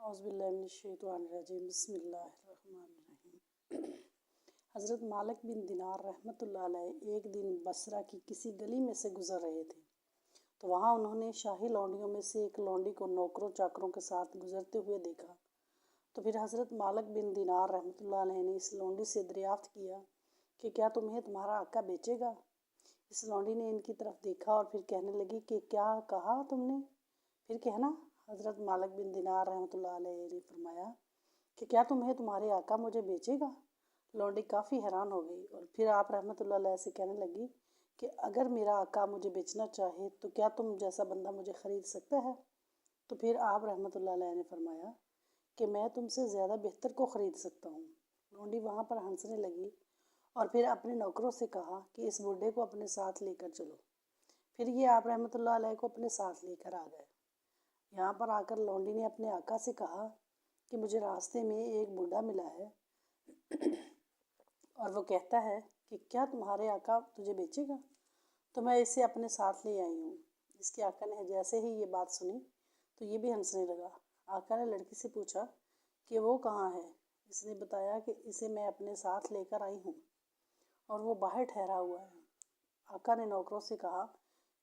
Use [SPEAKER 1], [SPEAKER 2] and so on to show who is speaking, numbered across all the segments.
[SPEAKER 1] औज़ुबिल्लाहिमिनश्शैतानिर्रजीम बिस्मिल्लाहिर्रहमानिर्रहीम। हज़रत मालिक बिन दिनार रहमतुल्लाह अलैह एक दिन बसरा की किसी गली में से गुज़र रहे थे, तो वहाँ उन्होंने शाही लौंडियों में से एक लौंडी को नौकरों चाकरों के साथ गुज़रते हुए देखा। तो फिर हज़रत मालिक बिन दिनार रहमतुल्लाह अलैह ने इस लौंडी से दरियाफ़्त किया कि क्या तुम्हें तुम्हारा आका बेचेगा। इस लौंडी ने इनकी तरफ देखा और फिर कहने लगी कि क्या कहा तुमने, फिर कहना। हज़रत मालिक बिन दिनार रहमतुल्लाह अलैह ने फरमाया कि क्या तुम्हें तुम्हारे आका मुझे बेचेगा। लौंडी काफ़ी हैरान हो गई और फिर आप रहमतुल्लाह अलैह से कहने लगी कि अगर मेरा आका मुझे बेचना चाहे तो क्या तुम जैसा बंदा मुझे ख़रीद सकता है। तो फिर आप रहमतुल्लाह अलैह ने फरमाया कि मैं तुमसे ज़्यादा बेहतर को ख़रीद सकता हूँ। लौंडी वहाँ पर हंसने लगी और फिर अपने नौकरों से कहा कि इस बूढ़े को अपने साथ लेकर चलो। फिर ये आप रहमतुल्लाह अलैह को अपने साथ लेकर आ गए। यहाँ पर आकर लौंडी ने अपने आका से कहा कि मुझे रास्ते में एक बूढ़ा मिला है और वो कहता है कि क्या तुम्हारे आका तुझे बेचेगा, तो मैं इसे अपने साथ ले आई हूँ। इसके आका ने जैसे ही ये बात सुनी तो ये भी हंसने लगा। आका ने लड़की से पूछा कि वो कहाँ है। इसने बताया कि इसे मैं अपने साथ लेकर आई हूँ और वो बाहर ठहरा हुआ है। आका ने नौकरों से कहा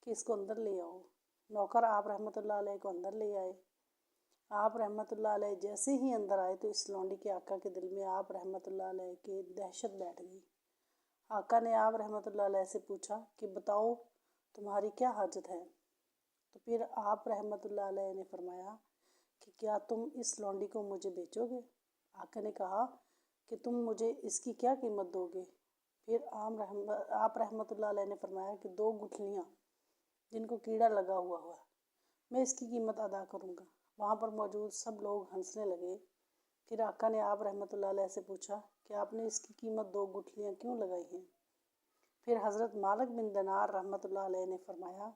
[SPEAKER 1] कि इसको अंदर ले आओ। नौकर आप रहमतुल्लाह अलैह को अंदर ले आए। आप रहमतुल्लाह अलैह जैसे ही अंदर आए तो इस लौंडी के आका के दिल में आप रहमतुल्लाह अलैह की दहशत बैठ गई। आका ने आप रहमतुल्लाह अलैह से पूछा कि बताओ तुम्हारी क्या हाजत है। तो फिर आप रहमतुल्लाह अलैह ने फरमाया कि क्या तुम इस लौंडी को मुझे बेचोगे। आका ने कहा कि तुम मुझे इसकी क्या कीमत दोगे। फिर आप रहमतुल्लाह अलैह ने फरमाया कि 2 गुठलियाँ जिनको कीड़ा लगा हुआ है, मैं इसकी कीमत अदा करूँगा। वहाँ पर मौजूद सब लोग हंसने लगे। फिर आका ने आप रहमतुल्लाह अलैह से पूछा कि आपने इसकी कीमत 2 गुठलियाँ क्यों लगाई हैं। फिर हज़रत मालिक बिन दिनार रहमतुल्लाह अलैह ने फरमाया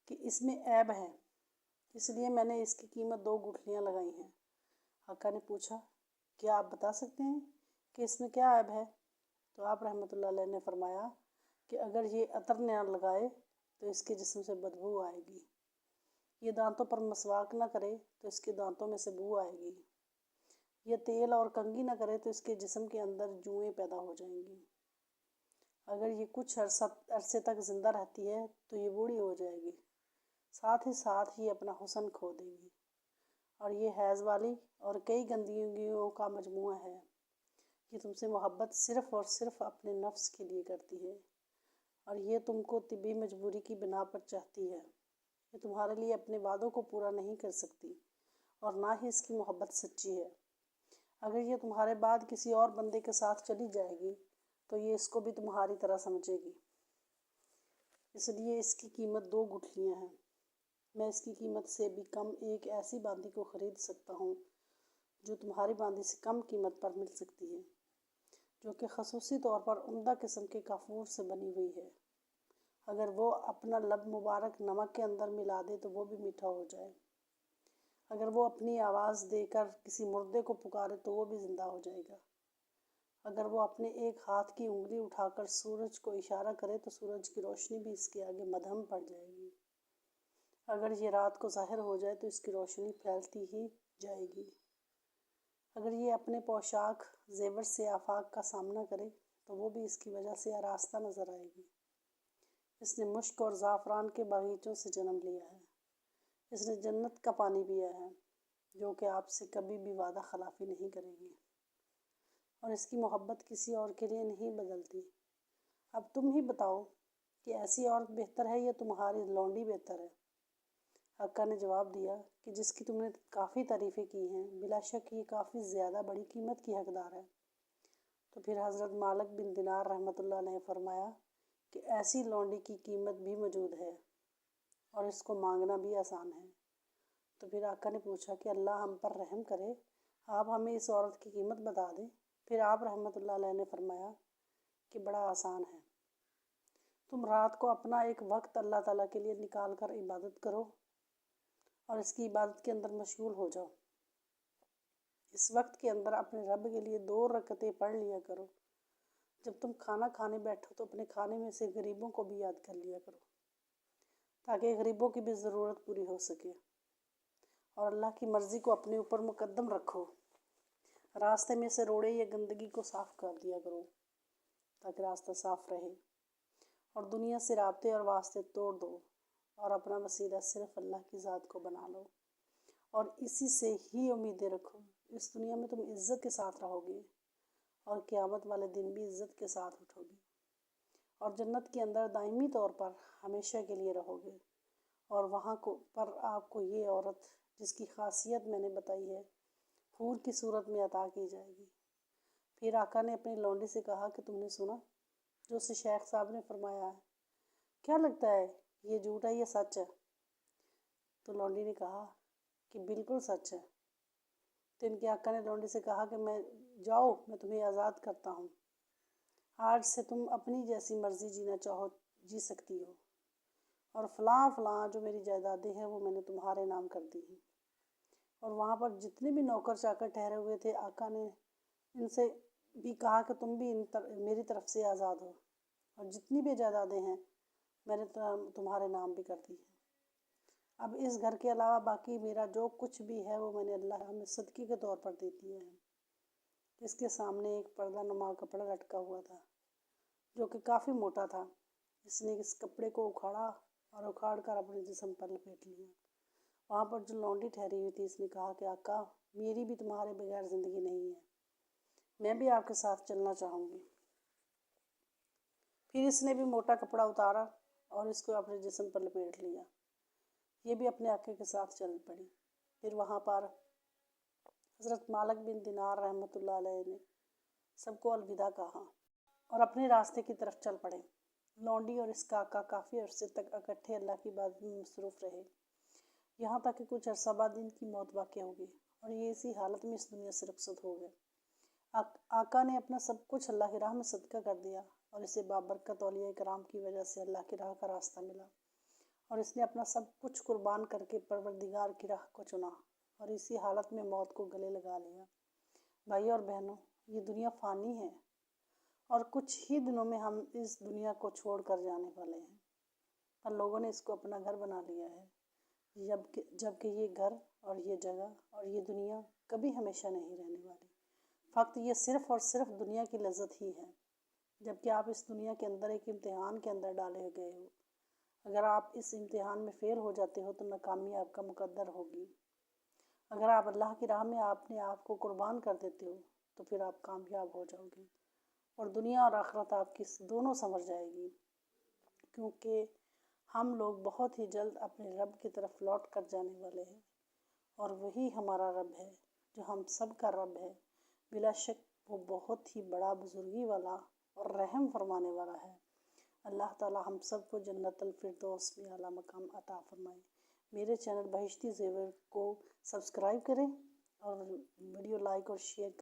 [SPEAKER 1] कि इसमें ऐब है, इसलिए मैंने इसकी कीमत 2 गुठलियाँ लगाई हैं। आका ने पूछा क्या आप बता सकते हैं कि इसमें क्या ऐब है। तो आप रहमतुल्लाह अलैह ने फरमाया कि अगर ये अतर न लगाए तो इसके जिस्म से बदबू आएगी, ये दांतों पर मसवाक ना करे तो इसके दांतों में से बू आएगी, ये तेल और कंघी ना करे तो इसके जिस्म के अंदर जुएँ पैदा हो जाएंगी, अगर ये कुछ अरसे तक ज़िंदा रहती है तो ये बूढ़ी हो जाएगी, साथ ही अपना हुस्न खो देगी, और ये हैज़ वाली और कई गंदगियों का मजमुआ है। ये तुमसे मोहब्बत सिर्फ़ और सिर्फ अपने नफ्स के लिए करती है और ये तुमको तिब्बी मजबूरी की बिना पर चाहती है। ये तुम्हारे लिए अपने वादों को पूरा नहीं कर सकती और ना ही इसकी मोहब्बत सच्ची है। अगर ये तुम्हारे बाद किसी और बंदे के साथ चली जाएगी तो ये इसको भी तुम्हारी तरह समझेगी, इसलिए इसकी कीमत 2 गुठलियाँ हैं। मैं इसकी कीमत से भी कम एक ऐसी बांदी को ख़रीद सकता हूँ जो तुम्हारी बांदी से कम कीमत पर मिल सकती है, जो कि ख़ुसूसी तौर पर उम्दा किस्म के काफूर से बनी हुई है। अगर वो अपना लब मुबारक नमक के अंदर मिला दे तो वो भी मीठा हो जाए। अगर वो अपनी आवाज़ देकर किसी मुर्दे को पुकारे तो वो भी ज़िंदा हो जाएगा। अगर वो अपने एक हाथ की उंगली उठाकर सूरज को इशारा करे तो सूरज की रोशनी भी इसके आगे मध्यम पड़ जाएगी। अगर ये रात को ज़ाहिर हो जाए तो इसकी रोशनी फैलती ही जाएगी। अगर ये अपने पोशाक जेवर से आफाक का सामना करे तो वो भी इसकी वजह से आरास्ता नज़र आएगी। इसने मुश्क और ज़ाफ़रान के बागीचों से जन्म लिया है। इसने जन्नत का पानी पिया है जो कि आपसे कभी भी वादा खिलाफ़ी नहीं करेगी, और इसकी मोहब्बत किसी और के लिए नहीं बदलती। अब तुम ही बताओ कि ऐसी औरत बेहतर है या तुम्हारी लौंडी बेहतर है। आका ने जवाब दिया कि जिसकी तुमने काफ़ी तारीफ़ें की हैं, बिलाशक ये काफ़ी ज़्यादा बड़ी कीमत की हकदार है। तो फिर हज़रत मालिक बिन दिनार रहमतुल्लाह ने फरमाया कि ऐसी लौंडी की कीमत भी मौजूद है और इसको मांगना भी आसान है। तो फिर आका ने पूछा कि अल्लाह हम पर रहम करे, आप हमें इस औरत की कीमत बता दें। फिर आप रहमतुल्लाह अलैह ने फरमाया कि बड़ा आसान है, तुम रात को अपना एक वक्त अल्लाह ताला के लिए निकाल कर इबादत करो और इसकी इबादत के अंदर मशगूल हो जाओ। इस वक्त के अंदर अपने रब के लिए 2 रकअतें पढ़ लिया करो। जब तुम खाना खाने बैठो तो अपने खाने में से गरीबों को भी याद कर लिया करो ताकि गरीबों की भी ज़रूरत पूरी हो सके। اور اللہ کی مرضی کو اپنے اوپر مقدم رکھو۔ راستے میں سے روڑے یا گندگی کو صاف کر دیا کرو تاکہ راستہ صاف رہے، اور دنیا سے رابطے اور واسطے توڑ دو اور اپنا وسیلہ صرف اللہ کی ذات کو بنا لو، اور اسی سے ہی امیدیں رکھو۔ اس دنیا میں تم عزت کے ساتھ رہو گے اور قیامت والے دن بھی عزت کے ساتھ اٹھو گے، اور جنت کے اندر دائمی طور پر ہمیشہ کے لیے رہو گے، اور وہاں پر آپ کو یہ عورت جس کی خاصیت میں نے بتائی ہے حور کی صورت میں عطا کی جائے گی۔ پھر آقا نے اپنی لونڈی سے کہا کہ تم نے سنا جو اسے شیخ صاحب نے فرمایا ہے، کیا لگتا ہے یہ جھوٹ ہے یا سچ ہے؟ تو لونڈی نے کہا کہ بالکل سچ ہے۔ تو ان کے آقا نے لونڈی سے کہا کہ جاؤ میں تمہیں آزاد کرتا ہوں، آج سے تم اپنی جیسی مرضی جینا چاہو جی سکتی ہو، اور فلاں فلاں جو میری جائیدادیں ہیں وہ میں نے تمہارے نام کر دی ہیں۔ اور وہاں پر جتنے بھی نوکر چاکر ٹھہرے ہوئے تھے، آقا نے ان سے بھی کہا کہ تم بھی میری طرف سے آزاد ہو، اور جتنی بھی جائیدادیں ہیں میں نے تمہارے نام بھی کر دی ہیں۔ اب اس گھر کے علاوہ باقی میرا جو کچھ بھی ہے وہ میں نے اللہ میں صدقے کے طور پر دے دیا ہے۔ اس کے سامنے ایک پردہ نما کپڑا لٹکا ہوا تھا جو کہ کافی موٹا تھا۔ اس نے اس کپڑے کو اکھاڑا اور اکھاڑ کر اپنے جسم پر لپیٹ لیا۔ وہاں پر جو لونڈی ٹھہری ہوئی تھی اس نے کہا کہ آقا میری بھی تمہارے بغیر زندگی نہیں ہے، میں بھی آپ کے ساتھ چلنا چاہوں گی۔ پھر اس نے بھی موٹا کپڑا اتارا اور اس کو اپنے جسم پر لپیٹ لیا، یہ بھی اپنے آقے کے ساتھ چل پڑی۔ پھر وہاں پر حضرت مالک بن دینار رحمۃ اللہ علیہ نے سب کو الوداع کہا اور اپنے راستے کی طرف چل پڑے۔ لونڈی اور اس کا آقا کافی عرصے تک اکٹھے اللہ کی عبادت میں مصروف رہے، یہاں تک کہ کچھ عرصہ بعد ان کی موت واقع ہو گئی اور یہ اسی حالت میں اس دنیا سے رخصت ہو گئے۔ آقا نے اپنا سب کچھ اللہ کی راہ میں صدقہ کر دیا اور اسے بابرکت اولیاء کرام کی وجہ سے اللہ کی راہ کا راستہ ملا، اور اس نے اپنا سب کچھ قربان کر کے پروردگار کی راہ کو چنا اور اسی حالت میں موت کو گلے لگا لیا۔ بھائی اور بہنوں، یہ دنیا فانی ہے اور کچھ ہی دنوں میں ہم اس دنیا کو چھوڑ کر جانے والے ہیں، پر لوگوں نے اس کو اپنا گھر بنا لیا ہے، جبکہ یہ گھر اور یہ جگہ اور یہ دنیا کبھی ہمیشہ نہیں رہنے والی۔ فقط یہ صرف اور صرف دنیا کی لذت ہی ہے، جبکہ آپ اس دنیا کے اندر ایک امتحان کے اندر ڈالے گئے ہو۔ اگر آپ اس امتحان میں فیل ہو جاتے ہو تو ناکامی آپ کا مقدر ہوگی۔ اگر آپ اللہ کی راہ میں اپنے آپ کو قربان کر دیتے ہو تو پھر آپ کامیاب ہو جاؤ گے، اور دنیا اور آخرت آپ کی دونوں سنور جائے گی، کیونکہ ہم لوگ بہت ہی جلد اپنے رب کی طرف لوٹ کر جانے والے ہیں، اور وہی ہمارا رب ہے جو ہم سب کا رب ہے۔ بلا شک وہ بہت ہی بڑا بزرگی والا اور رحم فرمانے والا ہے۔ اللہ تعالی ہم سب کو جنت الفردوس میں اعلیٰ مقام عطا فرمائے۔ میرے چینل بہشتی زیور کو سبسکرائب کریں اور ویڈیو لائک اور شیئر